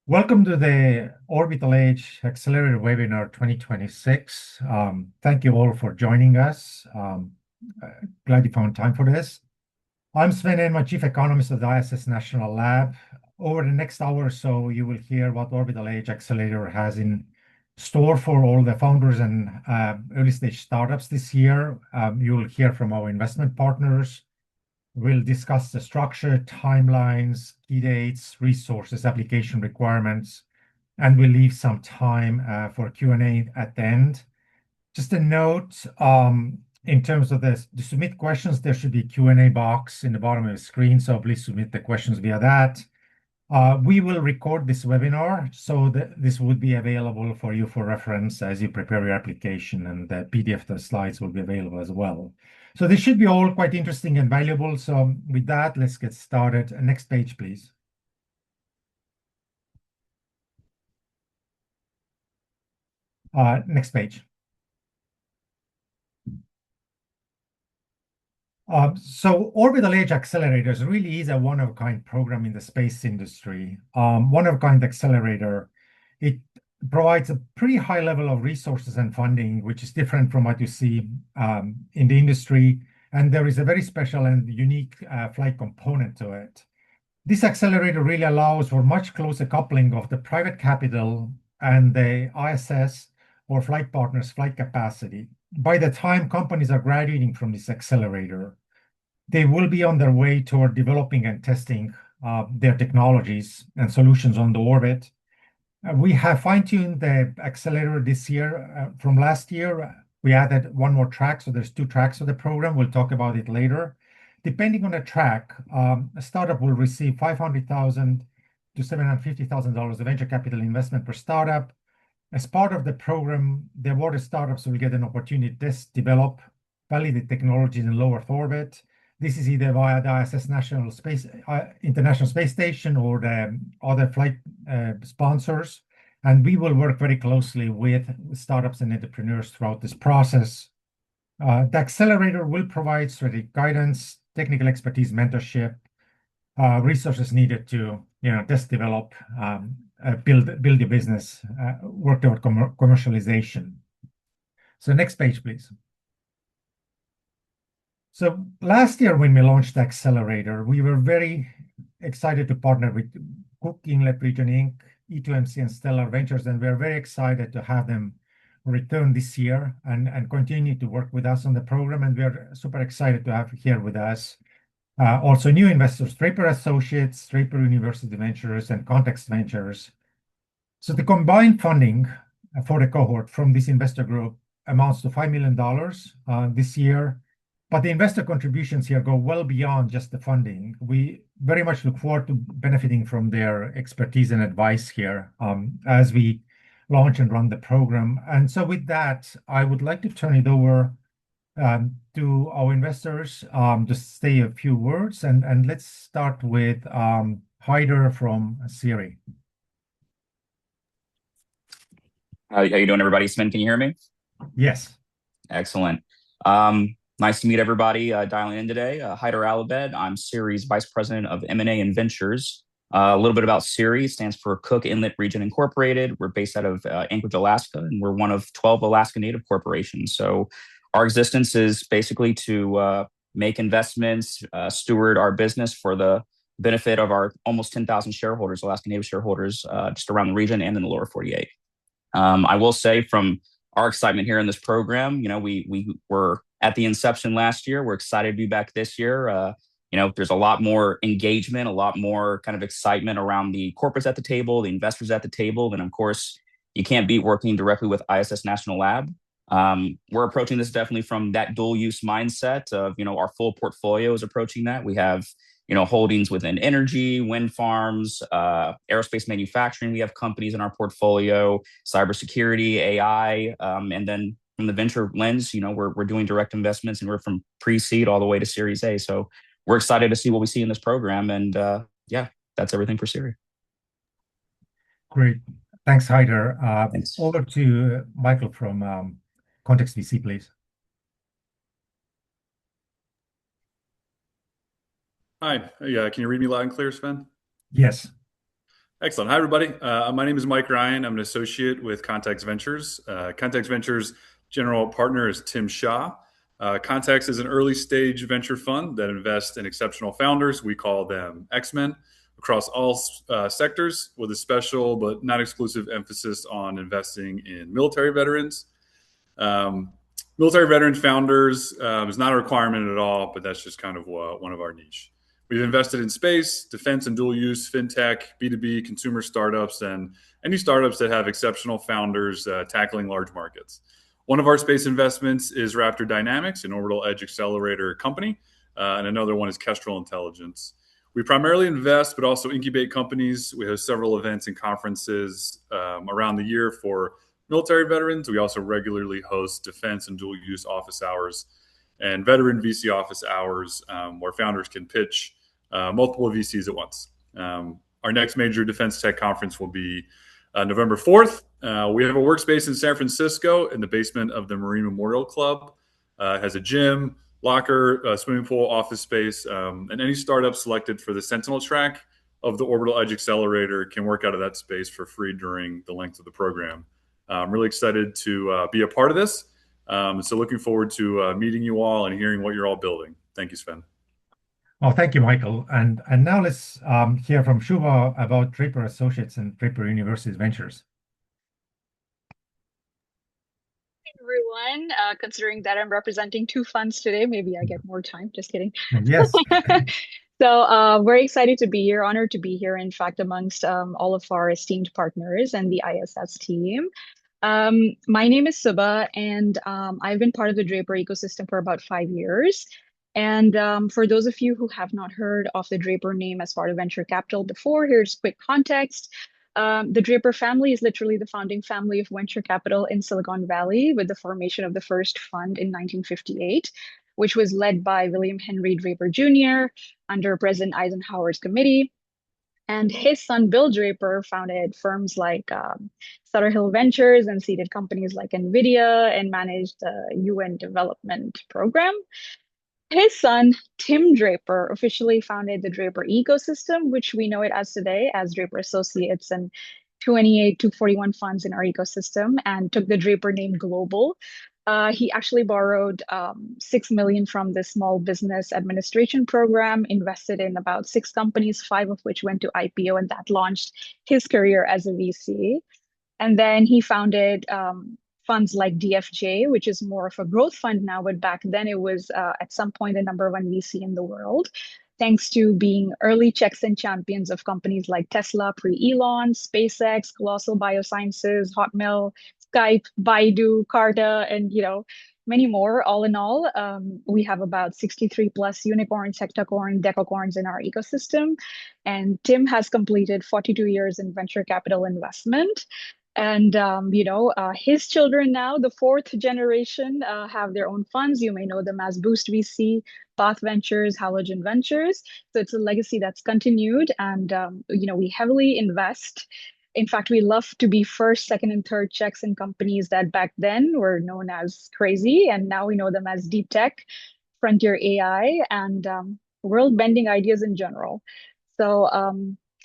Welcome to the Orbital Edge Accelerator Webinar 2026. Thank you all for joining us. Glad you found time for this. I'm Sven and I'm Chief Economist of the ISS National Lab. Over the next hour or so, you will hear what Orbital Edge Accelerator has in store for all the founders and early stage startups this year. You will hear from our investment partners. We'll discuss the structure, timelines, key dates, resources, application requirements, and we'll leave some time for Q&A at the end. Just a note, in terms of to submit questions, there should be a Q&A box in the bottom of the screen, so please submit the questions via that. We will record this webinar, so this would be available for you for reference as you prepare your application, and the PDF of the slides will be available as well. So this should be all quite interesting and valuable. So with that, let's get started. Next page, please. Next page. So Orbital Edge Accelerators really is a one-of-a-kind program in the space industry. One-of-a-kind accelerator. It provides a pretty high level of resources and funding, which is different from what you see in the industry. And there is a very special and unique flight component to it. This accelerator really allows for much closer coupling of the private capital and the ISS or flight partners' flight capacity. By the time companies are graduating from this accelerator, they will be on their way toward developing and testing their technologies and solutions on the orbit. We have fine-tuned the accelerator this year. From last year, we added one more track, so there's two tracks of the program. We'll talk about it later. Depending on the track, a startup will receive $500,000 to $750,000 of venture capital investment per startup. As part of the program, the awarded startups will get an opportunity to test, develop, validate technologies in low Earth orbit. This is either via the ISS International Space Station or the other flight sponsors. And we will work very closely with startups and entrepreneurs throughout this process. The accelerator will provide strategic guidance, technical expertise, mentorship, resources needed to test, develop, build your business, work toward commercialization. So next page, please. So last year when we launched the accelerator, we were very excited to partner with Cook Inlet Region Inc., E2MC, and Stellar Ventures, and we're very excited to have them return this year and continue to work with us on the program. And we're super excited to have here with us also new investors, Draper Associates, Draper University Ventures, and Context Ventures. So the combined funding for the cohort from this investor group amounts to $5 million this year. But the investor contributions here go well beyond just the funding. We very much look forward to benefiting from their expertise and advice here as we launch and run the program. And so with that, I would like to turn it over to our investors to say a few words. And let's start with Haider from Siri. How you doing, everybody? Sven, can you hear me? Yes. Excellent. Nice to meet everybody dialing in today. Haider Alabed. I'm Siri's Vice President of M&A and Ventures. A little bit about Siri. Stands for Cook Inlet Region Incorporated. We're based out of Anchorage, Alaska, and we're one of 12 Alaska Native corporations. So our existence is basically to make investments, steward our business for the benefit of our almost 10,000 shareholders, Alaska Native shareholders, just around the region and in the lower 48. I will say from our excitement here in this program, we were at the inception last year. We're excited to be back this year. There's a lot more engagement, a lot more kind of excitement around the corporates at the table, the investors at the table. And of course, you can't beat working directly with ISS National Lab. We're approaching this definitely from that dual use mindset of, our full portfolio is approaching that. We have, holdings within energy, wind farms, aerospace manufacturing. We have companies in our portfolio, cybersecurity, AI, and then from the venture lens, we're doing direct investments, and we're from pre-seed all the way to Series A. So we're excited to see what we see in this program. And that's everything for Siri. Great. Thanks, Haider. Thanks. Over to Michael from Context VC, please. Hi. Can you read me loud and clear, Sven? Yes. Excellent. Hi, everybody. My name is Mike Ryan. I'm an associate with Context Ventures. Context Ventures general partner is Tim Shaw. Context is an early stage venture fund that invests in exceptional founders. We call them X-Men across all sectors, with a special but not exclusive emphasis on investing in military veterans. Um, Military veteran founders is not a requirement at all, but that's just kind of one of our niche. We've invested in space, defense and dual use, fintech, B2B, consumer startups, and any startups that have exceptional founders tackling large markets. One of our space investments is Raptor Dynamics, an orbital edge accelerator company, and another one is Kestrel Intelligence. We primarily invest, but also incubate companies. We host several events and conferences around the year for military veterans. We also regularly host defense and dual use office hours and veteran VC office hours where founders can pitch multiple VCs at once. Our next major defense tech conference will be November 4th. We have a workspace in San Francisco in the basement of the Marine Memorial Club. It has a gym, locker, swimming pool, office space, and any startup selected for the Sentinel track of the Orbital Edge Accelerator can work out of that space for free during the length of the program. I'm really excited to be a part of this. So looking forward to meeting you all and hearing what you're all building. Thank you, Sven. Oh, thank you, Michael. And now let's hear from Shubha about Draper Associates and Draper University's ventures. Everyone. Considering that I'm representing two funds today, maybe I get more time. Just kidding. Yes. So very excited to be here, honored to be here, in fact, amongst all of our esteemed partners and the ISS team. My name is Subha, and I've been part of the Draper ecosystem for about 5 years. And for those of you who have not heard of the Draper name as part of venture capital before, here's quick context. The Draper family is literally the founding family of venture capital in Silicon Valley, with the formation of the first fund in 1958, which was led by William Henry Draper Jr. under President Eisenhower's committee. And his son, Bill Draper, founded firms like Sutter Hill Ventures and seeded companies like NVIDIA and managed the UN development program. His son, Tim Draper, officially founded the Draper ecosystem, which we know it as today as Draper Associates and 28 to 41 funds in our ecosystem, and took the Draper name global. He actually borrowed 6 million from the Small Business Administration Program, invested in about 6 companies, 5 of which went to IPO, and that launched his career as a VC. And then he founded funds like DFJ, which is more of a growth fund now, but back then it was at some point the number one VC in the world, thanks to being early checks and champions of companies like Tesla, pre-Elon, SpaceX, Colossal Biosciences, Hotmail, Skype, Baidu, Carta, and many more. All in all, we have about 63 plus unicorns, hectacorns, decacorns in our ecosystem. And Tim has completed 42 years in venture capital investment. And his children now, the fourth generation, have their own funds. You may know them as Boost VC, Path Ventures, Halogen Ventures. So it's a legacy that's continued, and we heavily invest. In fact, we love to be first, second, and third checks in companies that back then were known as crazy, and now we know them as deep tech, frontier AI, and world-bending ideas in general. So,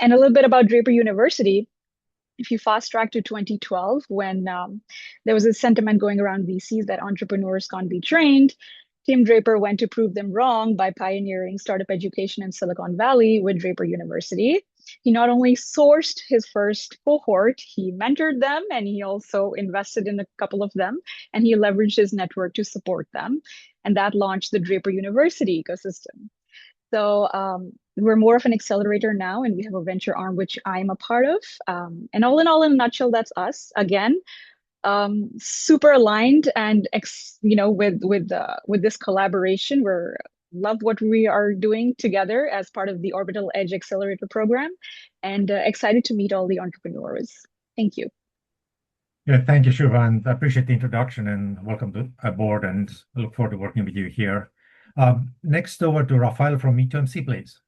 and a little bit about Draper University. If you fast track to 2012, when there was a sentiment going around VCs that entrepreneurs can't be trained, Tim Draper went to prove them wrong by pioneering startup education in Silicon Valley with Draper University. He not only sourced his first cohort, he mentored them, and he also invested in a couple of them, and he leveraged his network to support them. And that launched the Draper University ecosystem. So we're more of an accelerator now, and we have a venture arm, which I'm a part of. And all in a nutshell, that's us. Again, super aligned, and with this collaboration, we're love what we are doing together as part of the Orbital Edge Accelerator Program, and excited to meet all the entrepreneurs. Thank you. Yeah, thank you, Shubha, and I appreciate the introduction and welcome to aboard, and I look forward to working with you here. Next over to Rafael from E2MC, please.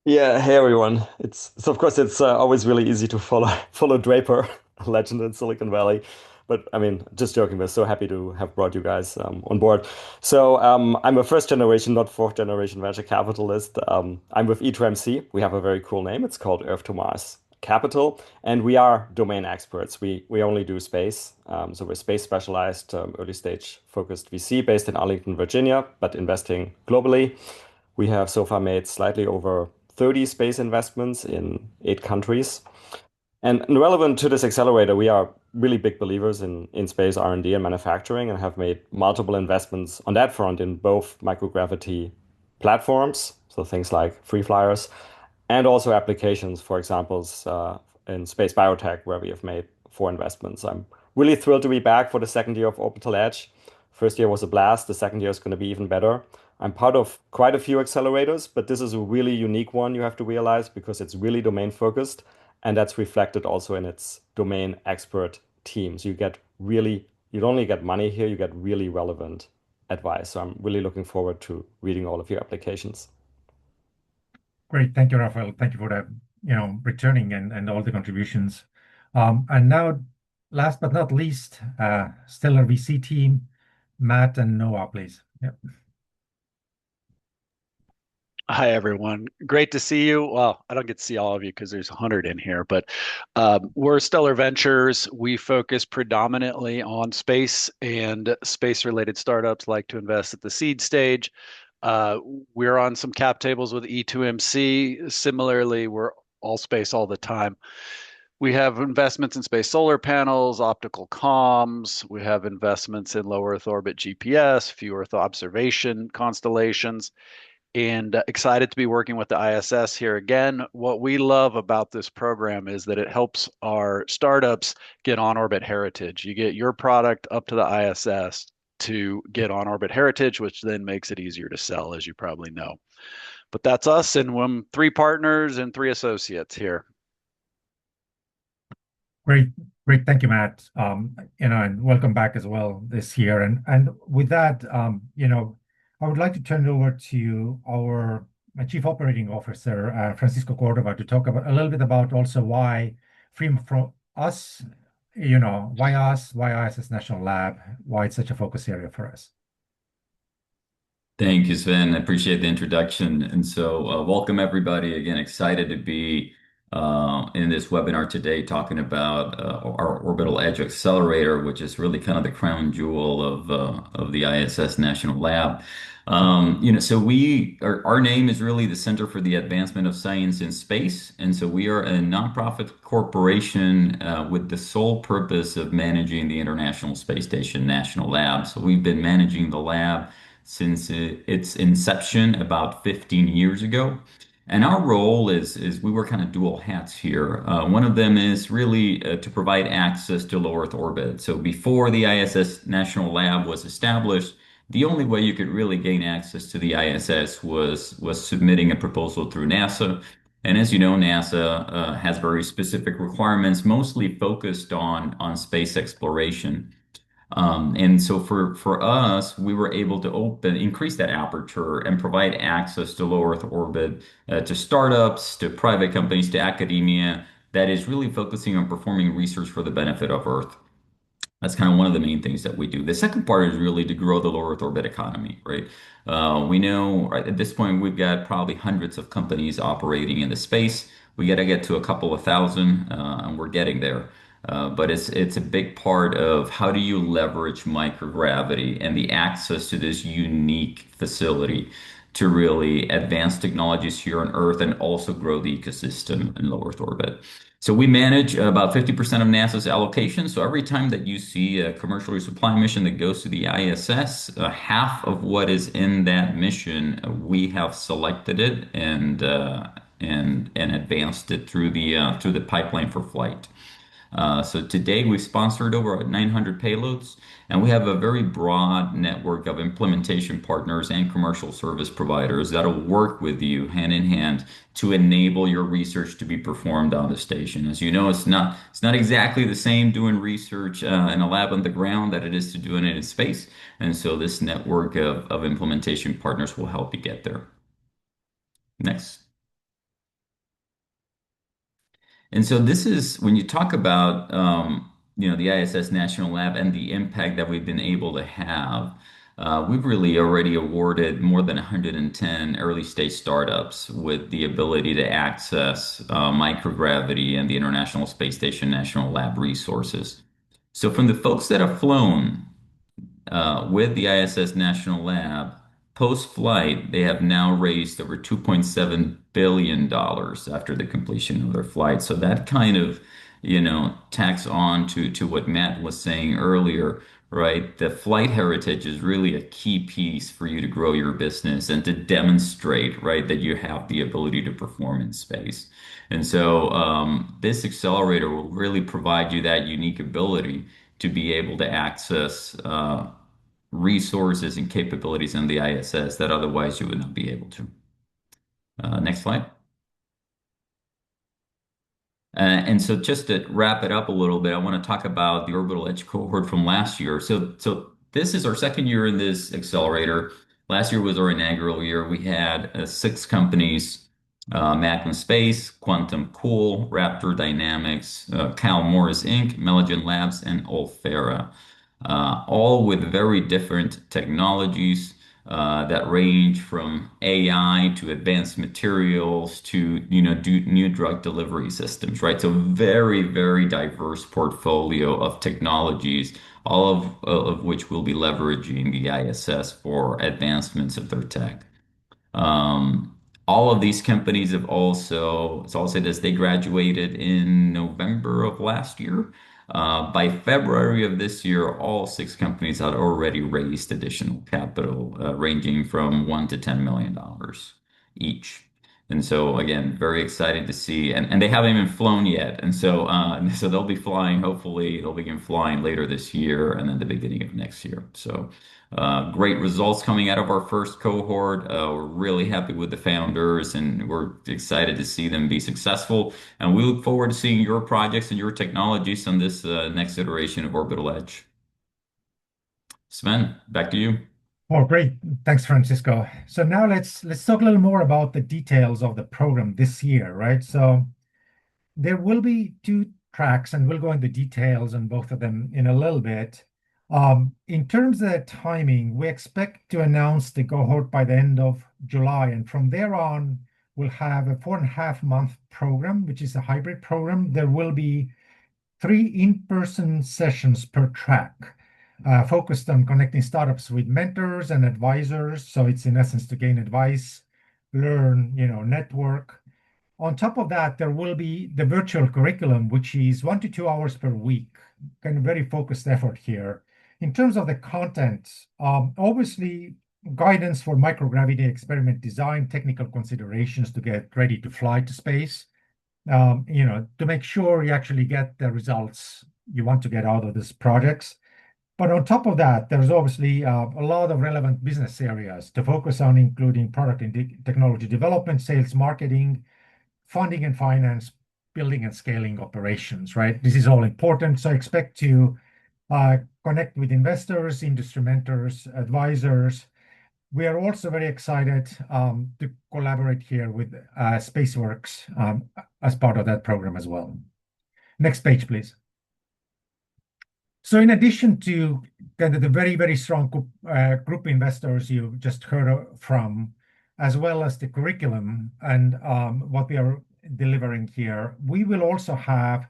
Yeah, hey everyone. Of course it's always really easy to follow Draper, a legend in Silicon Valley. But I mean, just joking. We're so happy to have brought you guys on board. So I'm a first generation, not fourth generation venture capitalist. I'm with E2MC. We have a very cool name. It's called Earth to Mars Capital, and we are domain experts. We only do space. So we're space specialized, early stage focused VC based in Arlington, Virginia, but investing globally. We have so far made slightly over 30 space investments in 8 countries. And relevant to this accelerator, we are really big believers in space R&D and manufacturing and have made multiple investments on that front in both microgravity platforms, so things like free flyers, and also applications, for example, in space biotech, where we have made 4 investments. I'm really thrilled to be back for the second year of Orbital Edge. First year was a blast. The second year is going to be even better. I'm part of quite a few accelerators, but this is a really unique one, you have to realize, because it's really domain focused. And that's reflected also in its domain expert teams. You don't only get money here, you get really relevant advice. So I'm really looking forward to reading all of your applications. Great. Thank you, Rafael. Thank you for that, returning and all the contributions. And now, last but not least, Stellar VC team, Matt and Noah, please. Yep. Hi, everyone. Great to see you. Well, I don't get to see all of you because there's 100 in here, but we're Stellar Ventures. We focus predominantly on space, and space-related startups like to invest at the seed stage. We're on some cap tables with E2MC. Similarly, we're all space all the time. We have investments in space solar panels, optical comms. We have investments in low Earth orbit GPS, few Earth observation constellations, and excited to be working with the ISS here again. What we love about this program is that it helps our startups get on orbit heritage. You get your product up to the ISS to get on orbit heritage, which then makes it easier to sell, as you probably know. But that's us, and we're 3 partners and 3 associates here. Great. Thank you, Matt. And welcome back as well this year. And with that, I would like to turn it over to our Chief Operating Officer, Francisco Cordova, to talk a little bit about also why from us, why ISS National Lab, why it's such a focus area for us. Thank you, Sven. I appreciate the introduction. And so, welcome everybody. Again, excited to be in this webinar today talking about our Orbital Edge Accelerator, which is really kind of the crown jewel of the ISS National Lab. So our name is really the Center for the Advancement of Science in Space, and so we are a nonprofit corporation with the sole purpose of managing the International Space Station National Lab. So we've been managing the lab since its inception about 15 years ago. And our role is we wear kind of dual hats here. One of them is really to provide access to low Earth orbit. So before the ISS National Lab was established, the only way you could really gain access to the ISS was submitting a proposal through NASA. And as you know, NASA has very specific requirements, mostly focused on space exploration. And so for us, we were able to increase that aperture and provide access to low Earth orbit to startups, to private companies, to academia that is really focusing on performing research for the benefit of Earth. That's kind of one of the main things that we do. The second part is really to grow the low Earth orbit economy, right? We know at this point we've got probably hundreds of companies operating in the space. We got to get to a couple of thousand, and we're getting there. But it's a big part of how do you leverage microgravity and the access to this unique facility to really advance technologies here on Earth and also grow the ecosystem in low Earth orbit. So we manage about 50% of NASA's allocation. So every time that you see a commercial resupply mission that goes to the ISS, half of what is in that mission, we have selected it and advanced it through the pipeline for flight. So today we've sponsored over 900 payloads, and we have a very broad network of implementation partners and commercial service providers that'll work with you hand in hand to enable your research to be performed on the station. As you know, it's not exactly the same doing research in a lab on the ground that it is to doing it in space. And so this network of implementation partners will help you get there. Next. And so this is when you talk about the ISS National Lab and the impact that we've been able to have, we've really already awarded more than 110 early stage startups with the ability to access microgravity and the International Space Station National Lab resources. So from the folks that have flown with the ISS National Lab, post-flight, they have now raised over $2.7 billion after the completion of their flight. So that kind of, tacks on to what Matt was saying earlier, right? The flight heritage is really a key piece for you to grow your business and to demonstrate, right, that you have the ability to perform in space. And so this accelerator will really provide you that unique ability to be able to access resources and capabilities in the ISS that otherwise you would not be able to. Next slide. And so just to wrap it up a little bit, I want to talk about the Orbital Edge cohort from last year. So this is our second year in this accelerator. Last year was our inaugural year. We had 6 companies, Magma Space, Quantum Cool, Raptor Dynamics, Cal Morris Inc., Meligen Labs, and Olfera, all with very different technologies that range from AI to advanced materials to new drug delivery systems, right? So very, very diverse portfolio of technologies, all of which will be leveraging the ISS for advancements of their tech. All of these companies have also, it's all said as they graduated in November of last year. By February of this year, all 6 companies had already raised additional capital, ranging from $1 to $10 million each. And so again, very excited to see, and they haven't even flown yet. And so they'll be flying, hopefully they'll begin flying later this year and then the beginning of next year. So great results coming out of our first cohort. We're really happy with the founders and we're excited to see them be successful. And we look forward to seeing your projects and your technologies on this next iteration of Orbital Edge. Sven, back to you. Oh, great. Thanks, Francisco. So now let's talk a little more about the details of the program this year, right? So there will be 2 tracks, and we'll go into details on both of them in a little bit. In terms of the timing, we expect to announce the cohort by the end of July, and from there on, we'll have a 4.5-month program, which is a hybrid program. There will be 3 in-person sessions per track, focused on connecting startups with mentors and advisors. So it's in essence to gain advice, learn, network. On top of that, there will be the virtual curriculum, which is 1 to 2 hours per week, kind of very focused effort here. In terms of the content, obviously guidance for microgravity experiment design, technical considerations to get ready to fly to space, to make sure you actually get the results you want to get out of these projects. But on top of that, there's obviously a lot of relevant business areas to focus on, including product and technology development, sales, marketing, funding and finance, building and scaling operations, right? This is all important. So expect to connect with investors, industry mentors, advisors. We are also very excited to collaborate here with SpaceWorks as part of that program as well. Next page, please. So in addition to kind of the very, very strong group investors you just heard from, as well as the curriculum and what we are delivering here, we will also have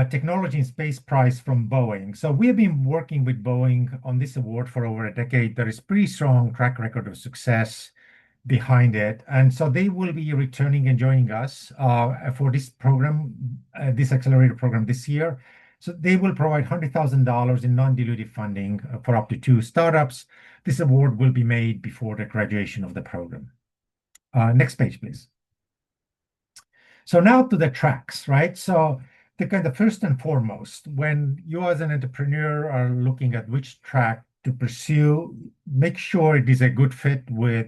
Technology in Space Prize from Boeing. So we have been working with Boeing on this award for over a decade. There is pretty strong track record of success behind it. And so they will be returning and joining us for this program, this accelerator program this year. So they will provide $100,000 in non-dilutive funding for up to 2 startups. This award will be made before the graduation of the program. Next page, please. So now to the tracks, right? So the kind of first and foremost, when you as an entrepreneur are looking at which track to pursue, make sure it is a good fit with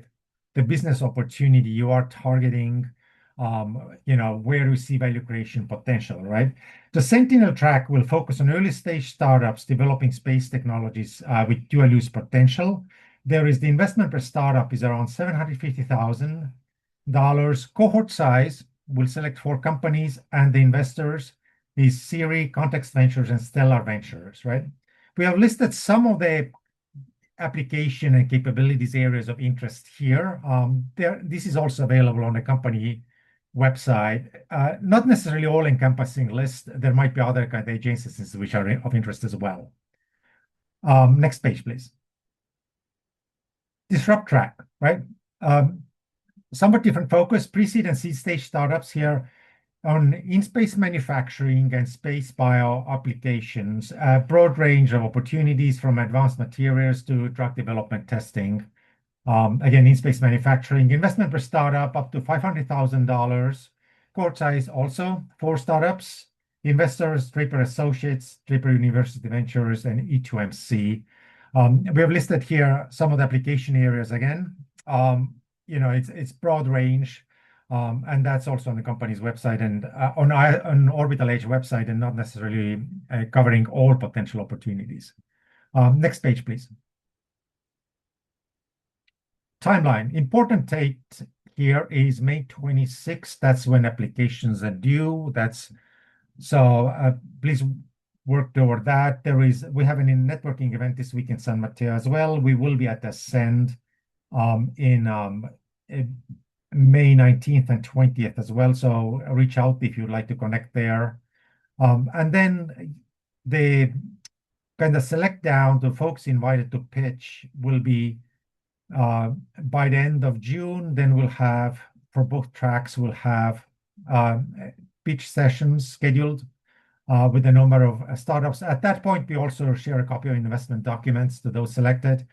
the business opportunity you are targeting, where you see value creation potential, right? The Sentinel track will focus on early stage startups developing space technologies with dual use potential. There is the investment per startup is around $750,000. Cohort size will select 4 companies and the investors. is Siri, Context Ventures, and Stellar Ventures, right? We have listed some of the application and capabilities areas of interest here. This is also available on the company website. Not necessarily all encompassing list. There might be other kind of adjacencies which are of interest as well. Next page, please. Disrupt track, right? Somewhat different focus, pre-seed and seed stage startups here on in-space manufacturing and space bio applications, a broad range of opportunities from advanced materials to drug development testing. Again, in-space manufacturing, investment per startup up to $500,000. Cohort size also 4 startups. Investors, Draper Associates, Draper University Ventures, and E2MC. We have listed here some of the application areas again. It's broad range. And that's also on the company's website and on Orbital Edge website, and not necessarily covering all potential opportunities. Next page, please. Timeline. Important date here is May 26th. That's when applications are due. Please work toward that. We have a networking event this week in San Mateo as well. We will be at Ascend in May 19th and 20th as well. So reach out if you'd like to connect there. And then the kind of select down the folks invited to pitch will be by the end of June. Then we'll have, for both tracks, we'll have pitch sessions scheduled with a number of startups. At that point, we also share a copy of investment documents to those selected.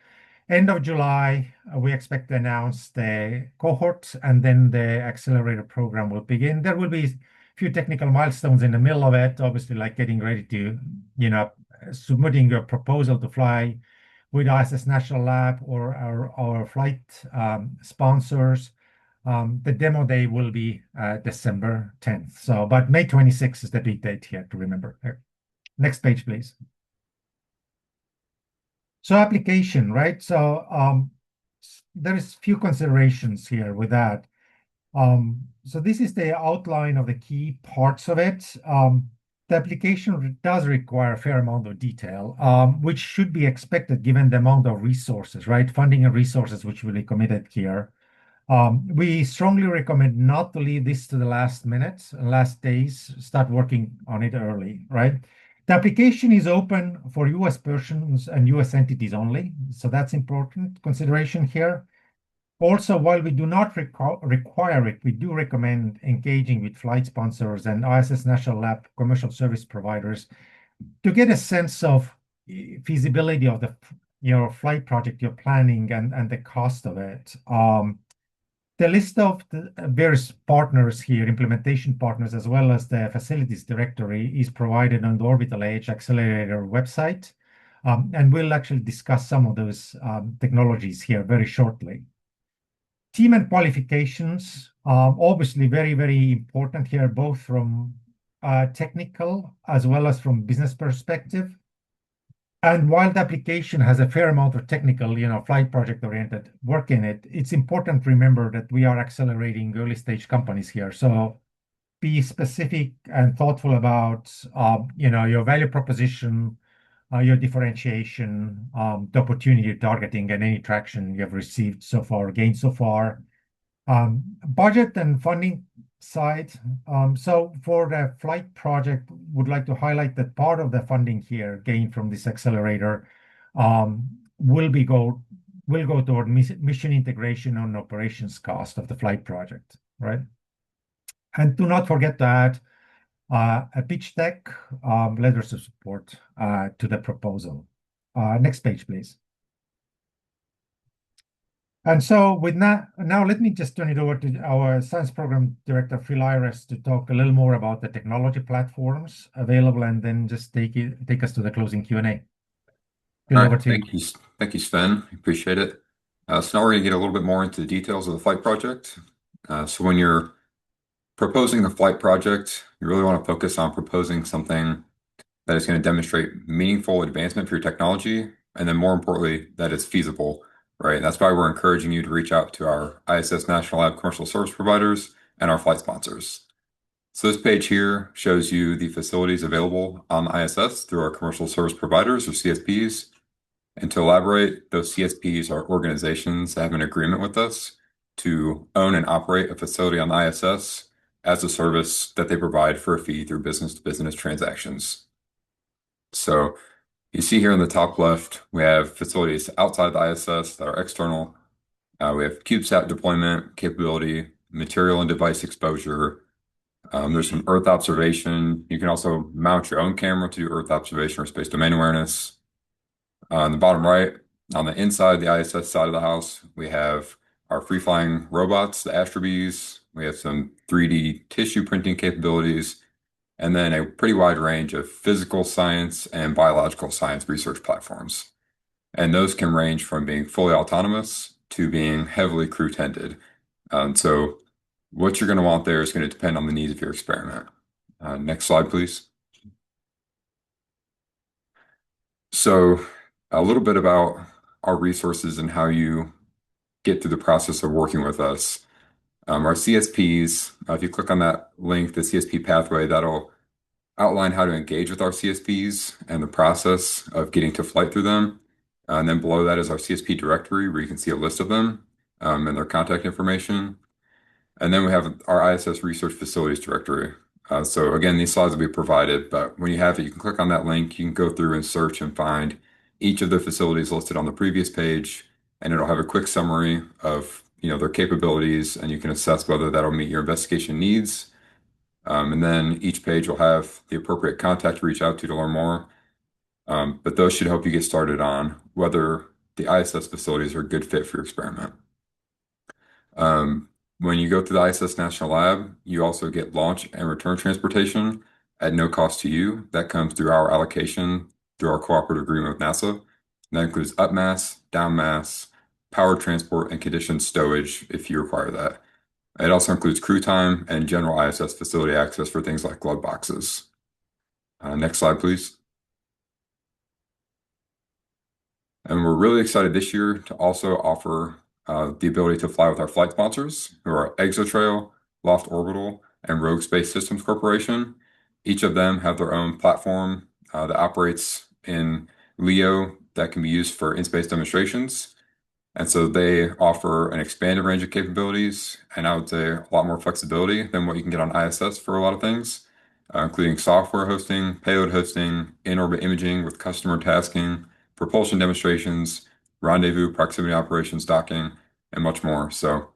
End of July, we expect to announce the cohort, and then the accelerator program will begin. There will be a few technical milestones in the middle of it, obviously, like getting ready to, submitting your proposal to fly with ISS National Lab or our flight sponsors. The demo day will be December 10th. But May 26th is the big date here to remember. Next page, please. So application, right? So there is few considerations here with that. So this is the outline of the key parts of it. The application does require a fair amount of detail, which should be expected given the amount of resources, right? Funding and resources which will be committed here. We strongly recommend not to leave this to the last minute, last days, start working on it early, right? The application is open for US persons and US entities only. So that's important consideration here. Also, while we do not require it, we do recommend engaging with flight sponsors and ISS National Lab commercial service providers to get a sense of feasibility of the flight project you're planning and the cost of it. The list of the various partners here, implementation partners, as well as the facilities directory, is provided on the Orbital Edge Accelerator website. And we'll actually discuss some of those technologies here very shortly. Team and qualifications, obviously very, very important here, both from technical as well as from business perspective. And while the application has a fair amount of technical, flight project-oriented work in it, it's important to remember that we are accelerating early-stage companies here. So be specific and thoughtful about, your value proposition, your differentiation, the opportunity targeting, and any traction you have received so far, gained so far. Budget and funding side. So for the flight project, would like to highlight that part of the funding here gained from this accelerator will go toward mission integration and operations cost of the flight project, right? And do not forget to add a pitch deck, letters of support to the proposal. Next page, please. And so with that, now let me just turn it over to our Science Program Director, Phil Iris, to talk a little more about the technology platforms available, and then just take us to the closing Q&A. Phil, over to you. Thank you, Sven. Appreciate it. So now we're going to get a little bit more into the details of the flight project. So when you're proposing a flight project, you really want to focus on proposing something that is going to demonstrate meaningful advancement for your technology, and then more importantly, that it's feasible, right? That's why we're encouraging you to reach out to our ISS National Lab commercial service providers and our flight sponsors. So this page here shows you the facilities available on the ISS through our commercial service providers or CSPs. And to elaborate, those CSPs are organizations that have an agreement with us to own and operate a facility on the ISS as a service that they provide for a fee through business-to-business transactions. So you see here in the top left, we have facilities outside the ISS that are external. We have CubeSat deployment capability, material and device exposure. There's some Earth observation. You can also mount your own camera to do Earth observation or space domain awareness. On the bottom right, on the inside, the ISS side of the house, we have our free-flying robots, the Astrobees. We have some 3D tissue printing capabilities, and then a pretty wide range of physical science and biological science research platforms. And those can range from being fully autonomous to being heavily crew-tended. So what you're going to want there is going to depend on the needs of your experiment. Next slide, please. So a little bit about our resources and how you get through the process of working with us. Our CSPs, if you click on that link, the CSP pathway, that'll outline how to engage with our CSPs and the process of getting to flight through them. And then below that is our CSP directory where you can see a list of them and their contact information. And then we have our ISS Research Facilities directory. So again, these slides will be provided, but when you have it, you can click on that link, you can go through and search and find each of the facilities listed on the previous page, and it'll have a quick summary of their capabilities, and you can assess whether that'll meet your investigation needs. And then each page will have the appropriate contact to reach out to learn more. But those should help you get started on whether the ISS facilities are a good fit for your experiment. When you go to the ISS National Lab, you also get launch and return transportation at no cost to you. That comes through our allocation through our cooperative agreement with NASA. And that includes upmass, downmass, power transport, and conditioned stowage if you require that. It also includes crew time and general ISS facility access for things like glove boxes. Next slide, please. And we're really excited this year to also offer the ability to fly with our flight sponsors, who are ExoTrail, Loft Orbital, and Rogue Space Systems Corporation. Each of them have their own platform that operates in LEO that can be used for in-space demonstrations. And so they offer an expanded range of capabilities, and I would say a lot more flexibility than what you can get on ISS for a lot of things, including software hosting, payload hosting, in-orbit imaging with customer tasking, propulsion demonstrations, rendezvous, proximity operations, docking, and much more. So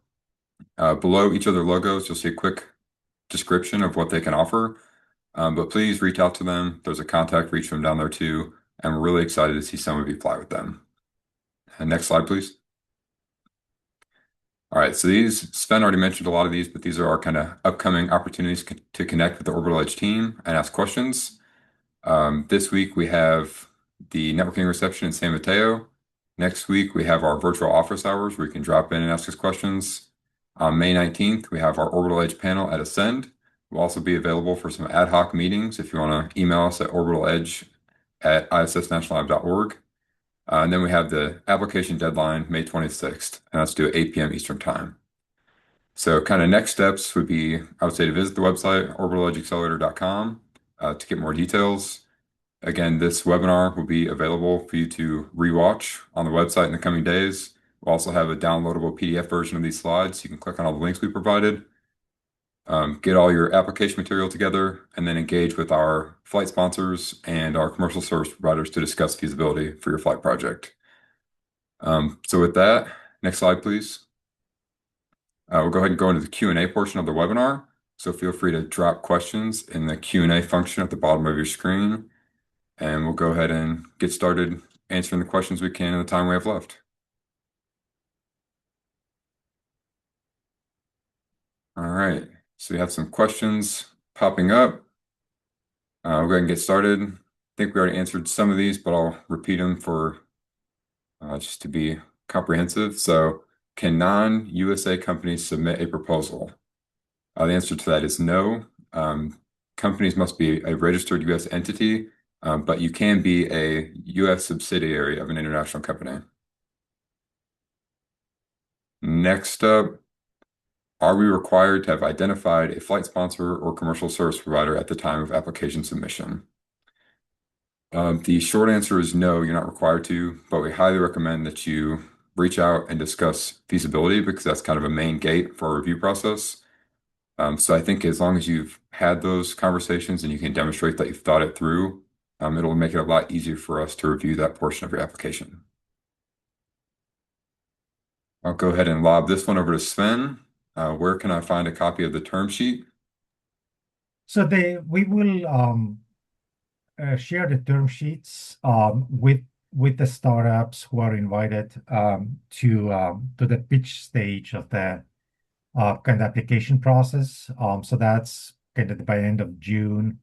below each of their logos, you'll see a quick description of what they can offer. But please reach out to them. There's a contact reach from down there too. And we're really excited to see some of you fly with them. And next slide, please. All right, so Sven already mentioned a lot of these, but these are our kind of upcoming opportunities to connect with the Orbital Edge team and ask questions. This week we have the networking reception in San Mateo. Next week we have our virtual office hours where you can drop in and ask us questions. On May 19th, we have our Orbital Edge panel at Ascend. We'll also be available for some ad hoc meetings if you want to email us at orbitaledge@issnationallab.org. And then we have the application deadline, May 26th, and that's due at 8 p.m. Eastern Time. So kind of next steps would be, I would say, to visit the website, orbitaledgeaccelerator.com, to get more details. Again, this webinar will be available for you to rewatch on the website in the coming days. We'll also have a downloadable PDF version of these slides. You can click on all the links we provided. Get all your application material together, and then engage with our flight sponsors and our commercial service providers to discuss feasibility for your flight project. So with that, next slide, please. We'll go ahead and go into the Q&A portion of the webinar. So feel free to drop questions in the Q&A function at the bottom of your screen, and we'll go ahead and get started answering the questions we can in the time we have left. All right. So we have some questions popping up. We'll go ahead and get started. I think we already answered some of these, but I'll repeat them for just to be comprehensive. So can non-USA companies submit a proposal? The answer to that is no. Companies must be a registered U.S. entity, but you can be a U.S. subsidiary of an international company. Next up, Are we required to have identified a flight sponsor or commercial service provider at the time of application submission? The short answer is no, you're not required to, but we highly recommend that you reach out and discuss feasibility because that's kind of a main gate for our review process. So I think as long as you've had those conversations and you can demonstrate that you've thought it through, it'll make it a lot easier for us to review that portion of your application. I'll go ahead and lob this one over to Sven. Where can I find a copy of the term sheet? So we will share the term sheets with the startups who are invited to the pitch stage of the kind of application process. So that's kind of by the end of June.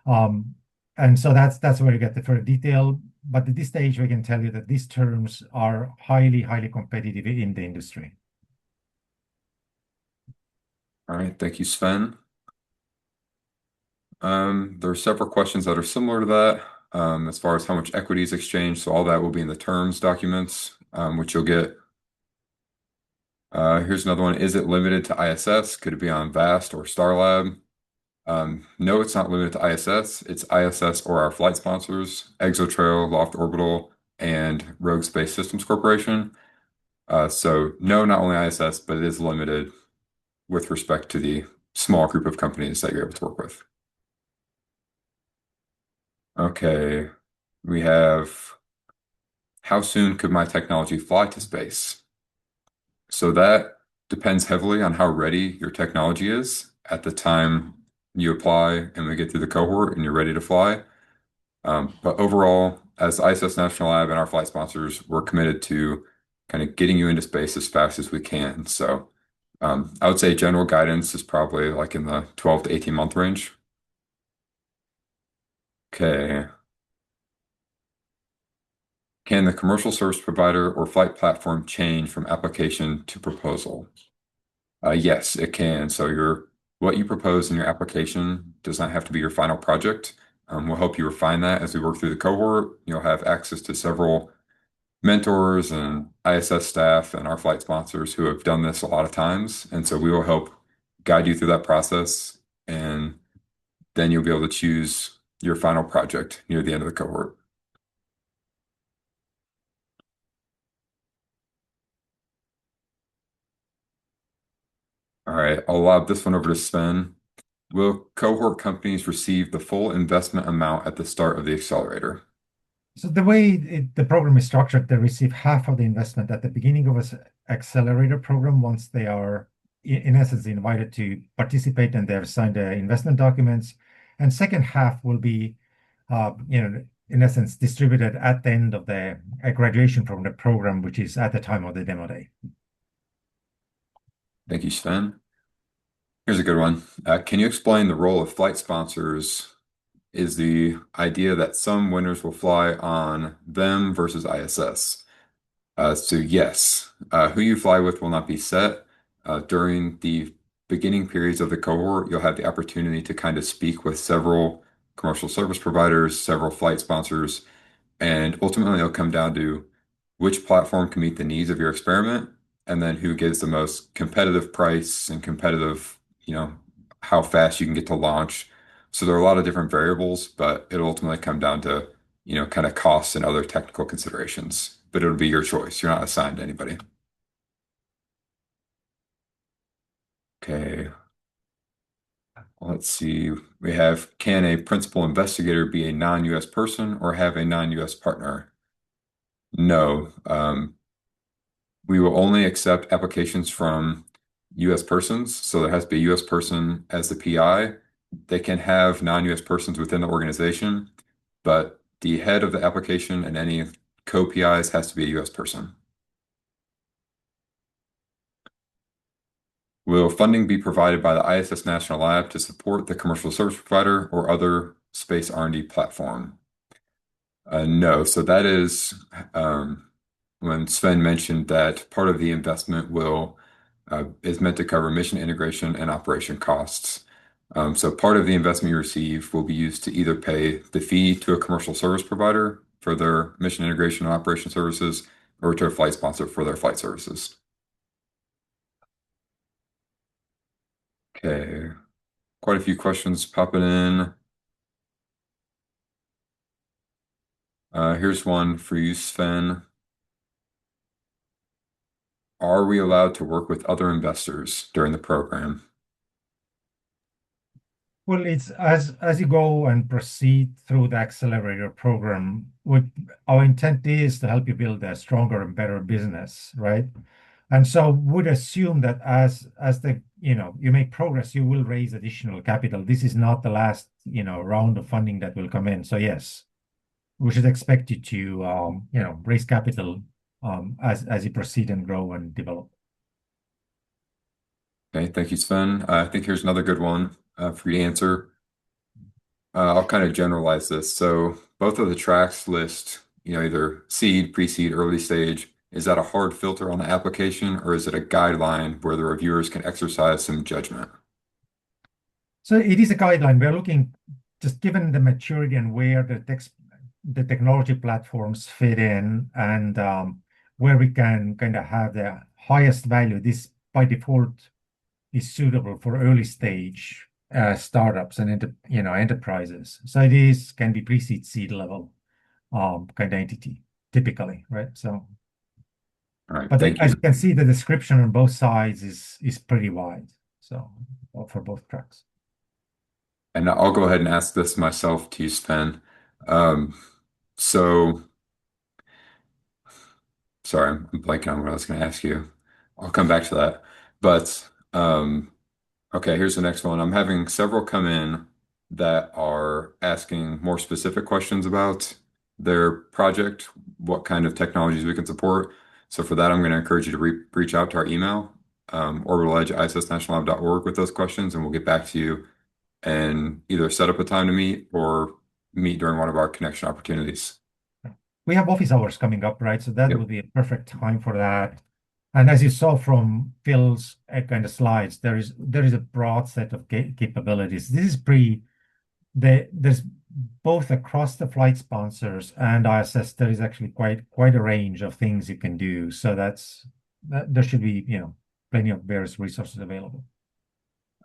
And so that's where you get the further detail. But at this stage, we can tell you that these terms are highly, highly competitive in the industry. All right, thank you, Sven. There are several questions that are similar to that as far as how much equity is exchanged. So all that will be in the terms documents, which you'll get. Here's another one. Is it limited to ISS? Could it be on VAST or Starlab? No, it's not limited to ISS. It's ISS or our flight sponsors, ExoTrail, Loft Orbital, and Rogue Space Systems Corporation. So no, not only ISS, but it is limited with respect to the small group of companies that you're able to work with. Okay, we have how soon could my technology fly to space? So that depends heavily on how ready your technology is at the time you apply and we get through the cohort and you're ready to fly. But overall, as ISS National Lab and our flight sponsors, we're committed to kind of getting you into space as fast as we can. So I would say general guidance is probably like in the 12 to 18 month range. Okay. Can the commercial service provider or flight platform change from application to proposal? Yes, it can. So what you propose in your application does not have to be your final project. We'll help you refine that as we work through the cohort. You'll have access to several mentors and ISS staff and our flight sponsors who have done this a lot of times. And so we will help guide you through that process. And then you'll be able to choose your final project near the end of the cohort. All right, I'll lob this one over to Sven. Will cohort companies receive the full investment amount at the start of the accelerator? So the way the program is structured, they receive half of the investment at the beginning of an accelerator program once they are, in essence, invited to participate and they have signed the investment documents. And second half will be, in essence, distributed at the end of the graduation from the program, which is at the time of the demo day. Thank you, Sven. Here's a good one. Can you explain the role of flight sponsors? Is the idea that some winners will fly on them versus ISS? So yes, who you fly with will not be set. During the beginning periods of the cohort, you'll have the opportunity to kind of speak with several commercial service providers, several flight sponsors, and ultimately it'll come down to which platform can meet the needs of your experiment, and then who gives the most competitive price and competitive, how fast you can get to launch. So there are a lot of different variables, but it'll ultimately come down to, kind of costs and other technical considerations. But it'll be your choice. You're not assigned to anybody. Okay. Let's see. We have, can a principal investigator be a non-US person or have a non-US partner? No. We will only accept applications from US persons. So there has to be a US person as the PI. They can have non-US persons within the organization, but the head of the application and any co-PIs has to be a US person. Will funding be provided by the ISS National Lab to support the commercial service provider or other space R&D platform? No. So that is when Sven mentioned that part of the investment is meant to cover mission integration and operation costs. So part of the investment you receive will be used to either pay the fee to a commercial service provider for their mission integration and operation services or to a flight sponsor for their flight services. Okay, quite a few questions popping in. Here's one for you, Sven. Are we allowed to work with other investors during the program? Well, it's as you go and proceed through the accelerator program, what our intent is to help you build a stronger and better business, right? And so would assume that as the you make progress, you will raise additional capital. This is not the last round of funding that will come in. So yes, we should expect you to raise capital as you proceed and grow and develop. Okay, thank you, Sven. I think here's another good one for you to answer. I'll kind of generalize this. So both of the tracks list, either seed, pre-seed, early stage. Is that a hard filter on the application, or is it a guideline where the reviewers can exercise some judgment? So it is a guideline. We're looking just given the maturity and where the technology platforms fit in and where we can kind of have the highest value. This by default is suitable for early stage startups and enterprises. So it can be pre-seed seed level kind of entity typically, right? So, All right, but thank as you. you can see, the description on both sides is pretty wide. So for both tracks. And I'll go ahead and ask this myself to you, Sven. Um, so, sorry, I'm blanking on what I was going to ask you. I'll come back to that. But okay, here's the next one. I'm having several come in that are asking more specific questions about their project, what kind of technologies we can support. So for that, I'm going to encourage you to reach out to our email, Orbital Edge, ISSNationalLab.org with those questions, and we'll get back to you and either set up a time to meet or meet during one of our connection opportunities. We have office hours coming up, right? So that Yep. would be a perfect time for that. And as you saw from Phil's kind of slides, there is a broad set of capabilities. There's both across the flight sponsors and ISS. There is actually quite a range of things you can do. So there should be plenty of various resources available.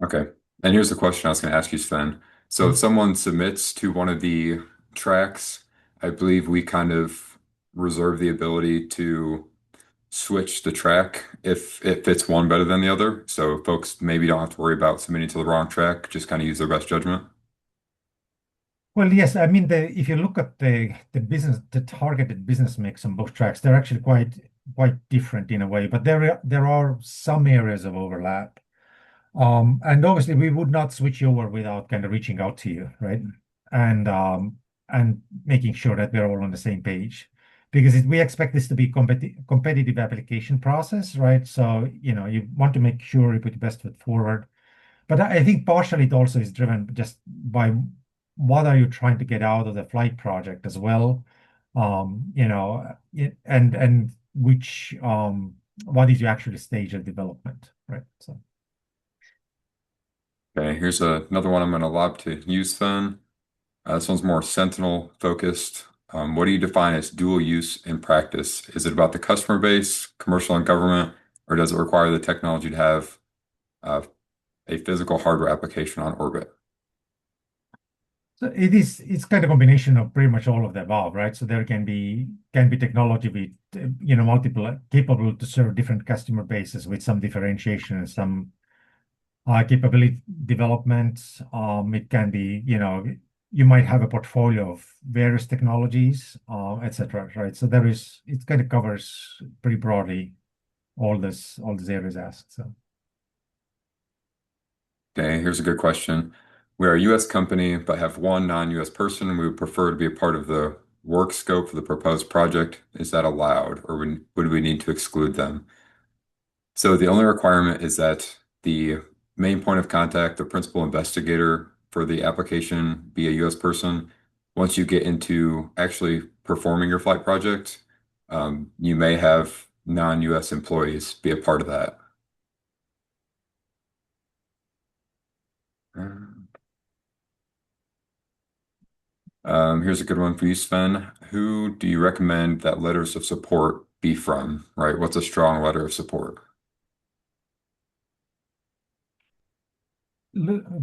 Okay. And here's the question I was going to ask you, Sven. So if someone submits to one of the tracks, I believe we kind of reserve the ability to switch the track if it fits one better than the other. So folks maybe don't have to worry about submitting to the wrong track, just kind of use their best judgment. Well, yes. I mean, if you look at the targeted business mix on both tracks, they're actually quite different in a way, but there are some areas of overlap. And obviously, we would not switch you over without kind of reaching out to you, right? And making sure that we're all on the same page, because we expect this to be competitive application process, right? So you want to make sure you put the best foot forward. But I think partially it also is driven just by what are you trying to get out of the flight project as well, and which what is your actual stage of development, right? So. Okay, here's another one I'm going to lob to you, Sven. This one's more Sentinel focused. What do you define as dual use in practice? Is it about the customer base, commercial and government, or does it require the technology to have a physical hardware application on orbit? So it's kind of a combination of pretty much all of the above, right? So there can be technology with multiple capable to serve different customer bases with some differentiation and some capability development. It can be you might have a portfolio of various technologies, etc. Right? So it kind of covers pretty broadly all these areas asked. So. Okay, here's a good question. We are a U.S. company, but have one non-U.S. person. We would prefer to be a part of the work scope for the proposed project. Is that allowed, or would we need to exclude them? So the only requirement is that the main point of contact, the principal investigator for the application, be a U.S. person. Once you get into actually performing your flight project, you may have non-U.S. employees be a part of that. Here's a good one for you, Sven. Who do you recommend that letters of support be from, right? What's a strong letter of support?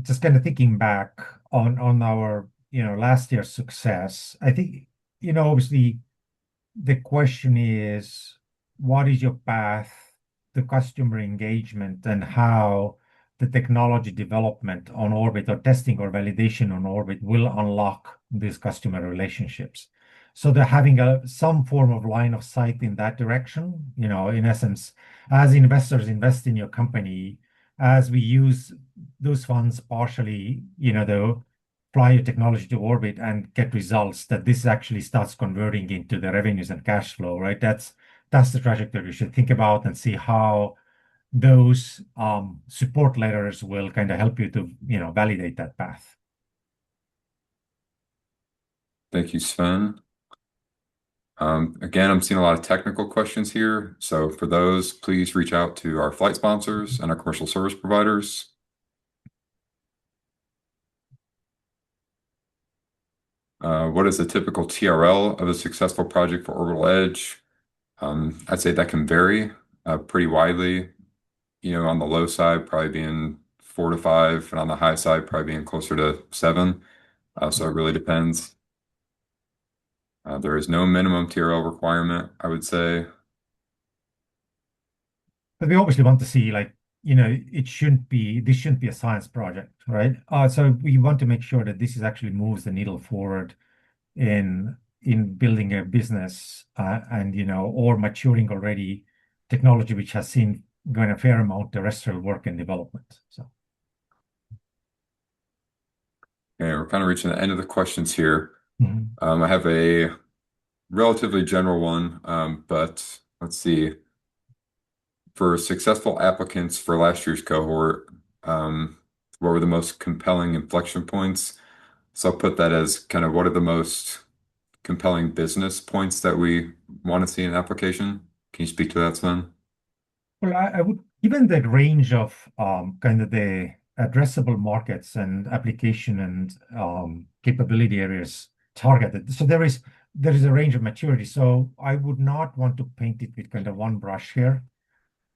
just kind of thinking back on our last year's success, I think obviously the question is, what is your path to customer engagement and how the technology development on orbit or testing or validation on orbit will unlock these customer relationships. So they're having some form of line of sight in that direction, in essence, as investors invest in your company, as we use those funds partially, to fly your technology to orbit and get results, that this actually starts converting into the revenues and cash flow, right? That's the trajectory you should think about and see how those support letters will kind of help you to validate that path. Thank you, Sven. Again, I'm seeing a lot of technical questions here. So for those, please reach out to our flight sponsors and our commercial service providers. What is the typical TRL of a successful project for Orbital Edge? I'd say that can vary pretty widely. On the low side, probably being 4 to 5, and on the high side, probably being closer to 7. So it really depends. There is no minimum TRL requirement, I would say. But we obviously want to see, like, this shouldn't be a science project, right? So we want to make sure that this is actually moves the needle forward in building a business and or maturing already technology which has seen going a fair amount terrestrial work and development. So Okay, we're kind of reaching the end of the questions here. mhm. I have a relatively general one, but let's see. For successful applicants for last year's cohort, what were the most compelling inflection points? So I'll put that as kind of what are the most compelling business points that we want to see in an application? Can you speak to that, Sven? Well, I would, given the range of kind of the addressable markets and application and capability areas targeted. So there is a range of maturity. So I would not want to paint it with kind of one brush here.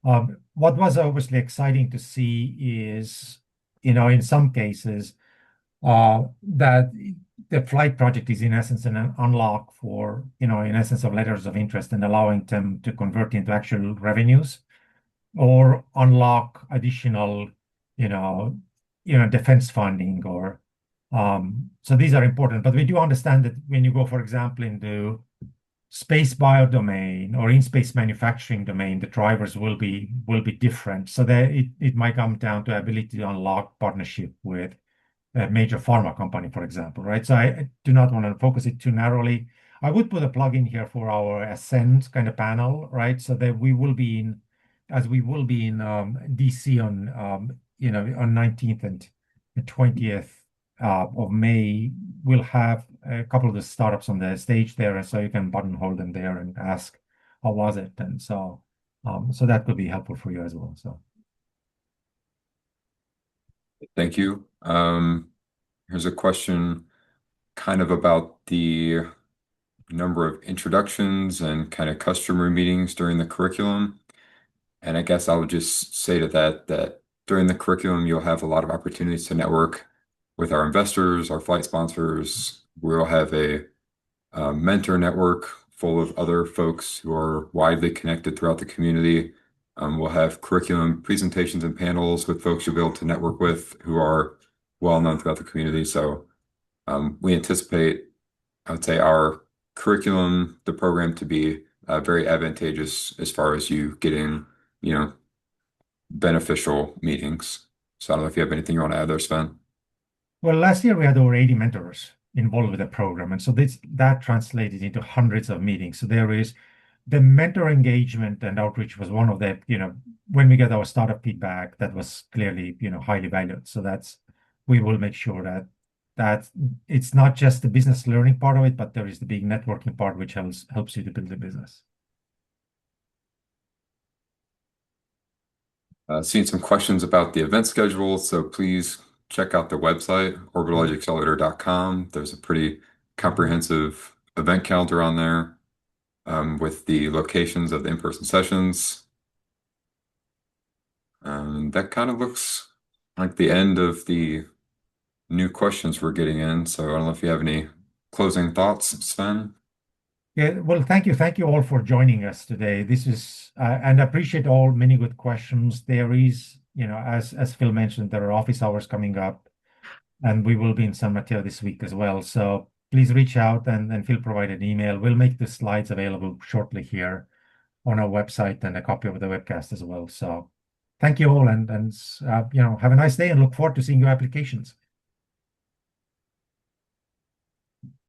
What was obviously exciting to see is, in some cases, that the flight project is in essence an unlock for, in essence of letters of interest and allowing them to convert into actual revenues or unlock additional, defense funding or so these are important. But we do understand that when you go, for example, into space bio domain or in space manufacturing domain, the drivers will be different. So that it might come down to ability to unlock partnership with a major pharma company, for example, right? So I do not want to focus it too narrowly. I would put a plug in here for our Ascend kind of panel, right? So that we will be in DC on 19th and the 20th of May. We'll have a couple of the startups on the stage there, and so you can buttonhole them there and ask, how was it? And so that could be helpful for you as well. So Thank you. Here's a question kind of about the number of introductions and kind of customer meetings during the curriculum. And I guess I would just say to that during the curriculum, you'll have a lot of opportunities to network with our investors, our flight sponsors. We'll have a mentor network full of other folks who are widely connected throughout the community. We'll have curriculum presentations and panels with folks you'll be able to network with who are well known throughout the community. So we anticipate, I would say, our curriculum, the program to be very advantageous as far as you getting, beneficial meetings. So I don't know if you have anything you want to add there, Sven. well, last year we had over 80 mentors involved with the program, and so that translated into hundreds of meetings. So there is the mentor engagement and outreach was one of the, when we get our startup feedback, that was clearly, highly valued. So we will make sure that it's not just the business learning part of it, but there is the big networking part, which helps you to build the business. Seeing some questions about the event schedule, so please check out the website, orbitaledgeaccelerator.com. There's a pretty comprehensive event calendar on there with the locations of the in-person sessions. That kind of looks like the end of the new questions we're getting in. So I don't know if you have any closing thoughts, Sven. Yeah, well, thank you. Thank you all for joining us today. This is, and I appreciate all many good questions. There is, as Phil mentioned, there are office hours coming up, and we will be in San Mateo this week as well. So please reach out and Phil provide an email. We'll make the slides available shortly here on our website and a copy of the webcast as well. So thank you all, and have a nice day and look forward to seeing your applications.